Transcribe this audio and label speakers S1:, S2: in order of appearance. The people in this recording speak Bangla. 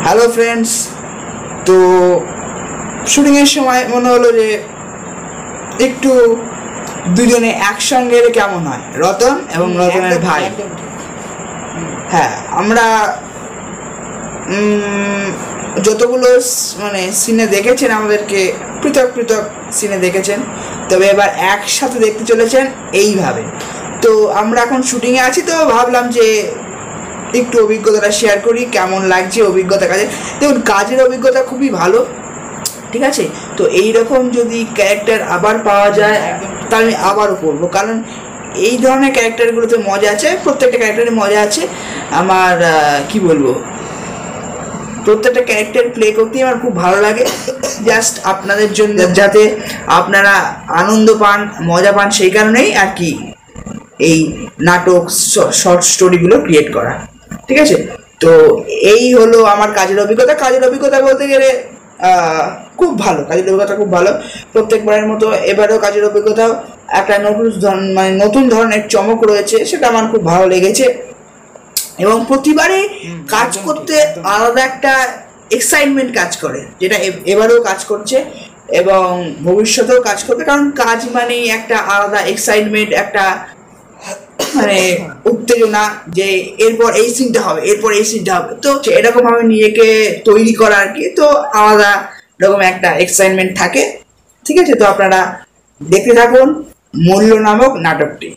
S1: হ্যালো ফ্রেন্ডস, তো শুটিংয়ের সময় মনে হলো যে একটু দুজনে একসঙ্গে এলে কেমন হয়, রতন এবং রতনের ভাই। হ্যাঁ, আমরা যতগুলো মানে সিনে দেখেছেন আমাদেরকে পৃথক পৃথক সিনে দেখেছেন, তবে এবার একসাথে দেখতে চলেছেন এইভাবে। তো আমরা এখন শুটিংয়ে আছি, তো ভাবলাম যে একটু অভিজ্ঞতাটা শেয়ার করি, কেমন লাগছে অভিজ্ঞতা। কাজে দেখুন, কাজের অভিজ্ঞতা খুবই ভালো, ঠিক আছে। তো এইরকম যদি ক্যারেক্টার আবার পাওয়া যায় তাহলে আমি আবারও করবো, কারণ এই ধরনের ক্যারেক্টারগুলোতে মজা আছে, প্রত্যেকটা ক্যারেক্টারে মজা আছে। আমার কি বলবো, প্রত্যেকটা ক্যারেক্টার প্লে করতেই আমার খুব ভালো লাগে। জাস্ট আপনাদের জন্য, যাতে আপনারা আনন্দ পান, মজা পান, সেই কারণেই আর কি এই নাটক শর্ট স্টোরিগুলো ক্রিয়েট করা, ঠিক আছে। তো এই হলো আমার কাজের অভিজ্ঞতা। কাজের অভিজ্ঞতা বলতে গেলে খুব ভালো, কাজের অভিজ্ঞতা খুব ভালো। প্রত্যেকবারের মতো এবারেও কাজের অভিজ্ঞতা একটা নতুন ধরনের চমক রয়েছে, সেটা আমার খুব ভালো লেগেছে। এবং প্রতিবারে কাজ করতে আলাদা একটা এক্সাইটমেন্ট কাজ করে, যেটা এবারেও কাজ করছে এবং ভবিষ্যতেও কাজ করবে। কারণ কাজ মানেই একটা আলাদা এক্সাইটমেন্ট, একটা মানে উত্তেজনা, যে এরপর এই সিনটা হবে, এরপর এই সিনটা হবে। তো এরকম ভাবে নিজেকে তৈরি করা আর কি, তো আলাদা রকম একটা এক্সাইটমেন্ট থাকে, ঠিক আছে। তো আপনারা দেখতে থাকুন মূল্য নামক নাটকটি।